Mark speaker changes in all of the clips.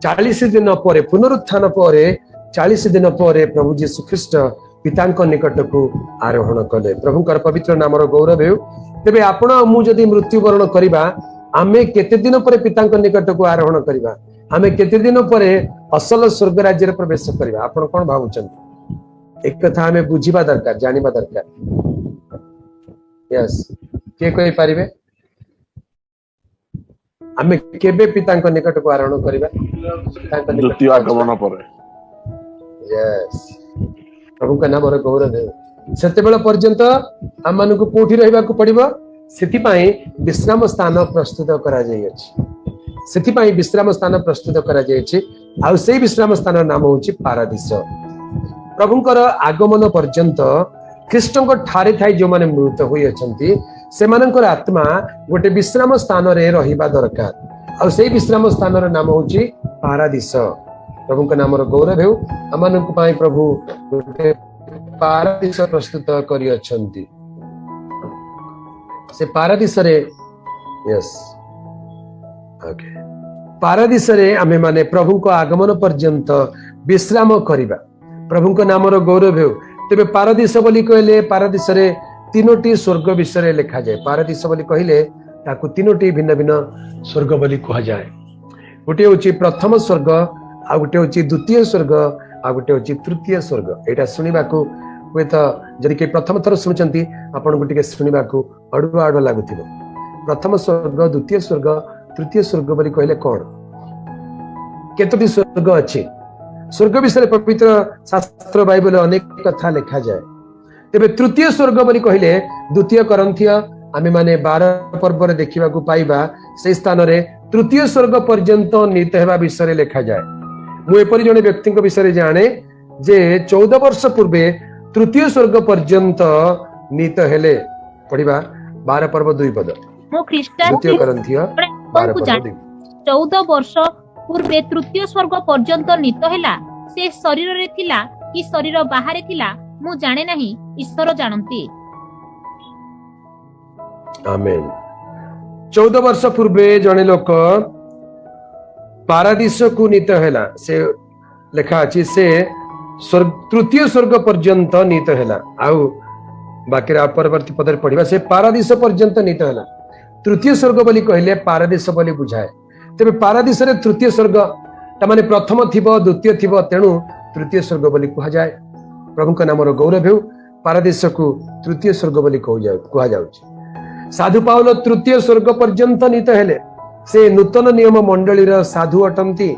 Speaker 1: 40 दिन पर पुनरुत्थान पर 40 दिन पर प्रभु जीशु ख्रीस्ट पिता निकट को आरोहण कले। प्रभुकर पवित्र नाम गौरव हो। तेबे आपण मु जदि मृत्युवरण करवा आमे केते दिन पर पिता निकट को आरोहण करवा, आमे केते दिन पर असल स्वर्ग राज्य प्रवेश करवा? आपण कोन भावुचन? एक कथा आमे बुझिबा दरकार, जानिबा दरकार। यस, के कहि पारिबे आमे केबे पिता निकट को आरोहण करवा?
Speaker 2: द्वितीय आगमन पर।
Speaker 1: यस, प्रभु का नाम गौरव हो। सेते बेला पर्यंत आम मान को कोठी रहबा को पड़िबो। सेति पई विश्राम स्थान प्रस्तुत करा जाय अछि। सेति पई विश्राम स्थान प्रस्तुत करा जाय अछि। आ सेई विश्राम स्थान नाम होछि पारादीस। प्रभुकर आगमन पर्यंत ख्रीष्टଙ୍କ ठारे थाई जो माने मृत होई अछंती से मानकर आत्मा गोटे विश्राम स्थान रे रहिबा दरकार। आ सेई विश्राम स्थान रो नाम होछि पारादीस। प्रभु का नाम गौरव हो। आमनक पई प्रभु गोटे पारादीस प्रस्तुत करि अछंती। से पारादीस रे यस ओके पारादीस रे आमे माने प्रभु को आगमन पर्यंत विश्राम करिबा। प्रभु को नाम गौरव हो। तेबे पारादीस बोली कहले पारादीस रे तीनोटी स्वर्ग विषय लिखा जाए। पारादीस बोली कहले ताकू तीनोटी भिन्न भिन्न स्वर्ग बोली कहा जाए। गोटे होची प्रथम स्वर्ग, आ गोटे होची द्वितीय स्वर्ग, आ गोटे होची तृतीय स्वर्ग। एटा सुनिबा को हुए तो जदि के प्रथम थर सुनुचंती आपण को टिके सुनिबा को अडुआ अडुआ लागुथिबो। प्रथम स्वर्ग, द्वितीय स्वर्ग, तृतीय स्वर्ग बोली कहले कोन? केतोटी स्वर्ग अछि? स्वर्ग विषय पवित्र शास्त्र बाइबल अनेक कथा लिखा जाए। तेबे तृतीय स्वर्ग बोली कहले द्वितीय करंथिय आमे माने 12 पर्व रे देखिबा को पाइबा। से स्थान रे तृतीय स्वर्ग पर्यंत नीत हेबा विषय लिखा जाए। मु एपरि जने व्यक्ति विषय जाने जे 14 वर्ष पूर्वे तृतीय स्वर्ग पर्यंत नीत हेले। पढ़िबा 12 पर्व 2 पद।
Speaker 3: मो ख्रीष्टान
Speaker 1: द्वितीय करंथिय 12 पर्व 2।
Speaker 3: 14 वर्ष पूर्वे तृतीय स्वर्ग पर्यंत नीत हेला। से शरीर रे थिला कि शरीर बाहर थिला मु जाने नाही, ईश्वर जानंती।
Speaker 1: आमेन। 14 वर्ष पूर्वे जने लोक पारादीस को नीत हेला। से लेखा अछि से तृतीय स्वर्ग पर्यंत नीत हेला। आउ बाकी परवर्ती पदर पढ़िबा से पारादीस पर्यंत नीत हेला। तृतीय स्वर्ग बोली कहले पारादीस बोली बुझाए। तेबे पारादीस रे तृतीय स्वर्ग ता माने प्रथम थिबो, द्वितीय थिबो, तेणु तृतीय स्वर्ग बोली कहा जाए। प्रभु का नाम गौरव हो। पारादीस को तृतीय स्वर्ग बोली कहा जाउछि। साधु पाउल तृतीय स्वर्ग पर्यंत नीत हेले। से नूतन नियम मंडली साधु अटंती।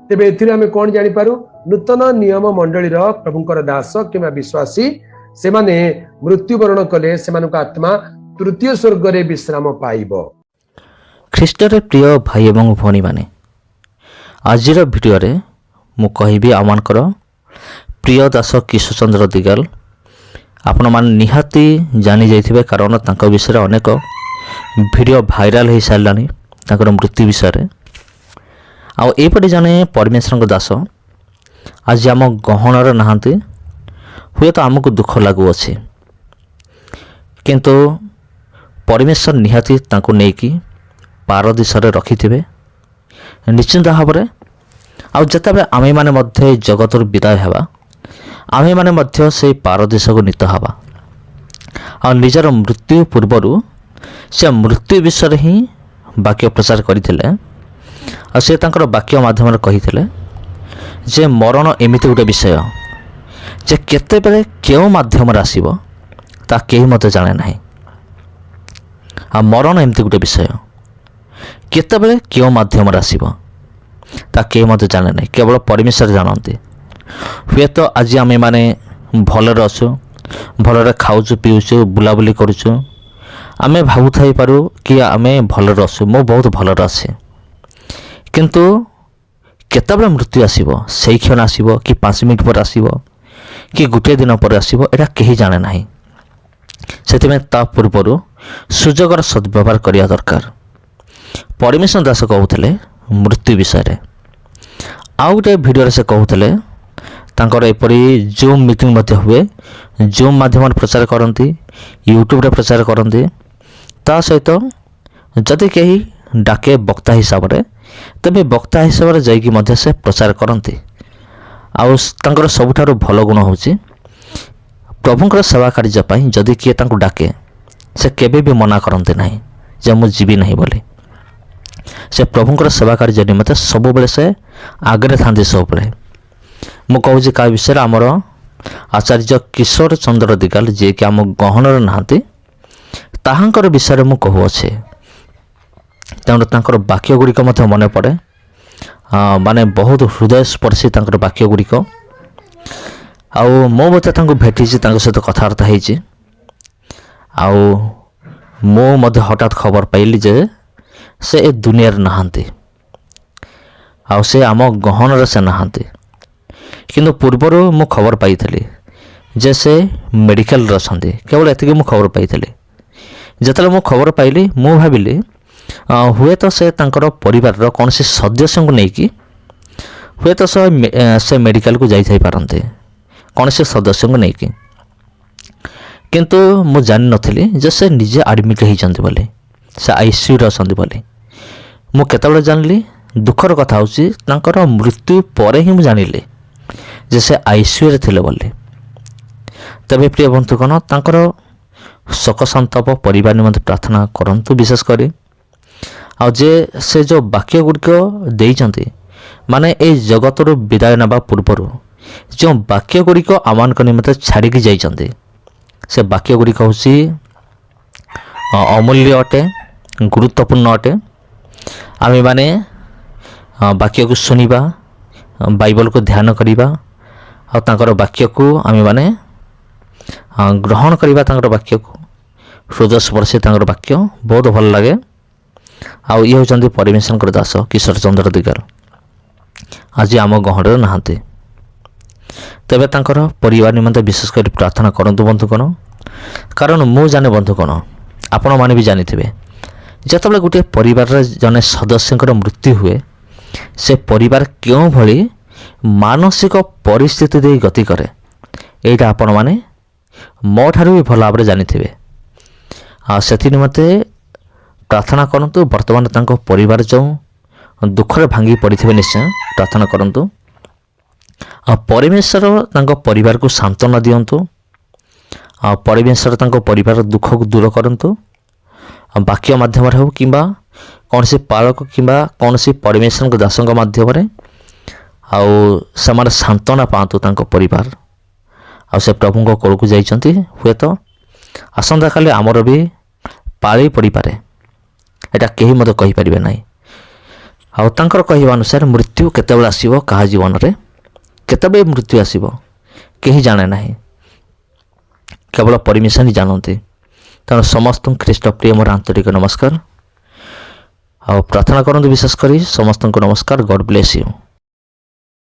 Speaker 1: तेबे एथिरे आमे कोन जानि पारू? नूतन नियम मंडली प्रभुकर दास किंवा विश्वासी से माने मृत्युवरण कले सेमानक आत्मा तृतीय स्वर्ग रे विश्राम पाइबो।
Speaker 4: ख्रीष्टरे प्रिय भाई एवं भौणी माने, आजिर भिडियो रे मु कहिबी आमानकर प्रिय दास किशोरचंद्र दिगाल। आपण मान निहाती जानी जाइथिबे कारण तांको विषय अनेक भिडियो भाइराल हो सारानी तांकर मृत्यु विषय। आउ एपटे जने परमेश्वर दास आज आम गहणार नहांती। हुए तो आमको दुख लागू अच्छे, किंतु परमेश्वर निहाती तांको नेकी पारदीस रखिथिबे निश्चिंत भाव में। आउ जतबे आमे माने मध्य जगत विदाय हेबा, आमे माने मध्य से पारदीस को नीत हवा। आ निजर मृत्यु पूर्वरु से मृत्यु विषय ही वाक्य प्रचार करथिले। आ से तांकर वाक्य माध्यम कहिथिले जे मरण एमिति गोटे विषय जे केते बेले केउ माध्यम आसीबो ता केही मते जाने नाही। आ मरण एमिति गोटे विषय केते बेले केउ माध्यम आसीबो ता केही मते जाने नाही, केवल परमेश्वर जानନ୍ତି। हुए तो आज आमे माने भलरे असु, भलरे खाउछु, पिउछु, बुलाबुली करूछु। आमे भाबु थाई पारू कि आमे भलरे असु, मो बहुत भलरे अछि, किंतु केतबेले मृत्यु आसीबो, सेई क्षण आसीबो कि 5 मिनिट पर आसीबो कि गोटे दिन पर आसीबो एटा केही जाने नाही। सेतिमे ता पूर्वरु सुजोगर सद्व्यवहार करिया दरकार। परमेश्वर दास कहउथले मृत्यु विषय रे। आउ गोटे भिडियो रे से कहउथले तांकर एपरी जूम मीटिंग मध्य हुए, जूम माध्यम प्रचार करती, यूट्यूब रे प्रचार करती। ता सहित जदि कहीं डाके वक्ता हिसाब से ତେବେ ବକ୍ତା ହିସାବରେ ଯାଇକି ମଧ୍ୟ ସେ ପ୍ରଚାର କରନ୍ତି। ଆଉ ତାଙ୍କର ସବୁଠାରୁ ଭଲ ଗୁଣ ହେଉଛି ପ୍ରଭୁଙ୍କର ସେବା କାର୍ଯ୍ୟ ପାଇଁ ଯଦି କିଏ ତାଙ୍କୁ ଡାକେ ସେ କେବେ ବି ମନା କରନ୍ତି ନାହିଁ ଯେ ମୁଁ ଯିବି ନାହିଁ ବୋଲି। ସେ ପ୍ରଭୁଙ୍କର ସେବା କାର୍ଯ୍ୟ ନିମନ୍ତେ ସବୁବେଳେ ସେ ଆଗରେ ଥାନ୍ତି। ସବୁବେଳେ ମୁଁ କହୁଛି କାହା ବିଷୟରେ, ଆମର ଆଚାର୍ଯ୍ୟ କିଶୋର ଚନ୍ଦ୍ର ଦିଗାଲ ଯିଏକି ଆମ ଗହଣରେ ନାହାନ୍ତି, ତାହାଙ୍କର ବିଷୟରେ ମୁଁ କହୁଅଛି। ତେଣୁ ତାଙ୍କର ବାକ୍ୟ ଗୁଡ଼ିକ ମଧ୍ୟ ମନେ ପଡ଼େ, ମାନେ ବହୁତ ହୃଦୟସ୍ପର୍ଶୀ ତାଙ୍କର ବାକ୍ୟ ଗୁଡ଼ିକ। ଆଉ ମୁଁ ମଧ୍ୟ ତାଙ୍କୁ ଭେଟିଛି, ତାଙ୍କ ସହିତ କଥାବାର୍ତ୍ତା ହେଇଛି। ଆଉ ମୁଁ ମଧ୍ୟ ହଠାତ୍ ଖବର ପାଇଲି ଯେ ସେ ଏ ଦୁନିଆରେ ନାହାନ୍ତି, ଆଉ ସେ ଆମ ଗହଣରେ ସେ ନାହାନ୍ତି। କିନ୍ତୁ ପୂର୍ବରୁ ମୁଁ ଖବର ପାଇଥିଲି ଯେ ସେ ମେଡ଼ିକାଲରେ ଅଛନ୍ତି। କେବଳ ଏତିକି ମୁଁ ଖବର ପାଇଥିଲି। ଯେତେବେଳେ ମୁଁ ଖବର ପାଇଲି ମୁଁ ଭାବିଲି ହୁଏତ ସେ ତାଙ୍କର ପରିବାରର କୌଣସି ସଦସ୍ୟଙ୍କୁ ନେଇକି ହୁଏତ ସେ ମେଡ଼ିକାଲକୁ ଯାଇଥାଇପାରନ୍ତି, କୌଣସି ସଦସ୍ୟଙ୍କୁ ନେଇକି। କିନ୍ତୁ ମୁଁ ଜାଣିନଥିଲି ଯେ ସେ ନିଜେ ଆଡ଼ମିଟ୍ ହେଇଛନ୍ତି ବୋଲି, ସେ ICUରେ ଅଛନ୍ତି ବୋଲି। ମୁଁ କେତେବେଳେ ଜାଣିଲି, ଦୁଃଖର କଥା ହେଉଛି ତାଙ୍କର ମୃତ୍ୟୁ ପରେ ହିଁ ମୁଁ ଜାଣିଲି ଯେ ସେ ICUରେ ଥିଲେ ବୋଲି। ତେବେ ପ୍ରିୟ ବନ୍ଧୁଗଣ, ତାଙ୍କର ଶୋକ ସନ୍ତପ ପରିବାର ନିମନ୍ତେ ପ୍ରାର୍ଥନା କରନ୍ତୁ ବିଶେଷ କରି। ଆଉ ଯେ ସେ ଯେଉଁ ବାକ୍ୟ ଗୁଡ଼ିକ ଦେଇଛନ୍ତି, ମାନେ ଏଇ ଜଗତରୁ ବିଦାୟ ନେବା ପୂର୍ବରୁ ଯେଉଁ ବାକ୍ୟ ଗୁଡ଼ିକ ଆମମାନଙ୍କ ନିମନ୍ତେ ଛାଡ଼ିକି ଯାଇଛନ୍ତି, ସେ ବାକ୍ୟ ଗୁଡ଼ିକ ହେଉଛି ଅମୂଲ୍ୟ ଅଟେ, ଗୁରୁତ୍ୱପୂର୍ଣ୍ଣ ଅଟେ। ଆମେମାନେ ବାକ୍ୟକୁ ଶୁଣିବା, ବାଇବଲକୁ ଧ୍ୟାନ କରିବା, ଆଉ ତାଙ୍କର ବାକ୍ୟକୁ ଆମେମାନେ ଗ୍ରହଣ କରିବା। ତାଙ୍କର ବାକ୍ୟକୁ ହୃଦୟସ୍ପର୍ଶୀ ତାଙ୍କର ବାକ୍ୟ ବହୁତ ଭଲ ଲାଗେ। ଆଉ ଇଏ ହେଉଛନ୍ତି ପରମେଶ୍ୱରଙ୍କର ଦାସ କିଶୋର ଚନ୍ଦ୍ର ଦିଗାଲ, ଆଜି ଆମ ଗହଣରେ ନାହାନ୍ତି। ତେବେ ତାଙ୍କର ପରିବାର ନିମନ୍ତେ ବିଶେଷ କରି ପ୍ରାର୍ଥନା କରନ୍ତୁ ବନ୍ଧୁଗଣ। କାରଣ ମୁଁ ଜାଣେ ବନ୍ଧୁଗଣ, ଆପଣମାନେ ବି ଜାଣିଥିବେ, ଯେତେବେଳେ ଗୋଟିଏ ପରିବାରରେ ଜଣେ ସଦସ୍ୟଙ୍କର ମୃତ୍ୟୁ ହୁଏ, ସେ ପରିବାର କେଉଁଭଳି ମାନସିକ ପରିସ୍ଥିତି ଦେଇ ଗତି କରେ, ଏଇଟା ଆପଣମାନେ ମୋ ଠାରୁ ବି ଭଲ ଭାବରେ ଜାଣିଥିବେ। ଆଉ ସେଥି ନିମନ୍ତେ ପ୍ରାର୍ଥନା କରନ୍ତୁ। ବର୍ତ୍ତମାନ ତାଙ୍କ ପରିବାର ଯେଉଁ ଦୁଃଖରେ ଭାଙ୍ଗି ପଡ଼ିଥିବେ, ନିଶ୍ଚୟ ପ୍ରାର୍ଥନା କରନ୍ତୁ। ଆଉ ପରମେଶ୍ୱର ତାଙ୍କ ପରିବାରକୁ ସାନ୍ତ୍ୱନା ଦିଅନ୍ତୁ। ଆଉ ପରମେଶ୍ୱର ତାଙ୍କ ପରିବାରର ଦୁଃଖକୁ ଦୂର କରନ୍ତୁ। ଆଉ ବାକ୍ୟ ମାଧ୍ୟମରେ ହେଉ କିମ୍ବା କୌଣସି ପାଳକ କିମ୍ବା କୌଣସି ପରମେଶ୍ୱରଙ୍କ ଦାସଙ୍କ ମାଧ୍ୟମରେ, ଆଉ ସେମାନେ ସାନ୍ତ୍ୱନା ପାଆନ୍ତୁ ତାଙ୍କ ପରିବାର। ଆଉ ସେ ପ୍ରଭୁଙ୍କ କୋଳକୁ ଯାଇଛନ୍ତି। ହୁଏତ ଆସନ୍ତାକାଲି ଆମର ବି ପାଳି ପଡ଼ିପାରେ, ଏଇଟା କେହି ମଧ୍ୟ କହିପାରିବେ ନାହିଁ। ଆଉ ତାଙ୍କର କହିବା ଅନୁସାରେ ମୃତ୍ୟୁ କେତେବେଳେ ଆସିବ, କାହା ଜୀବନରେ କେତେବେଳେ ମୃତ୍ୟୁ ଆସିବ କେହି ଜାଣେ ନାହିଁ, କେବଳ ପରମେଶ୍ୱର ହିଁ ଜାଣନ୍ତି। ତେଣୁ ସମସ୍ତଙ୍କୁ ଖ୍ରୀଷ୍ଟ ପ୍ରିୟ ମୋର ଆନ୍ତରିକ ନମସ୍କାର। ଆଉ ପ୍ରାର୍ଥନା କରନ୍ତୁ ବିଶେଷ କରି। ସମସ୍ତଙ୍କୁ ନମସ୍କାର। ଗଡ୍ ବ୍ଲେସ୍ ୟୁ।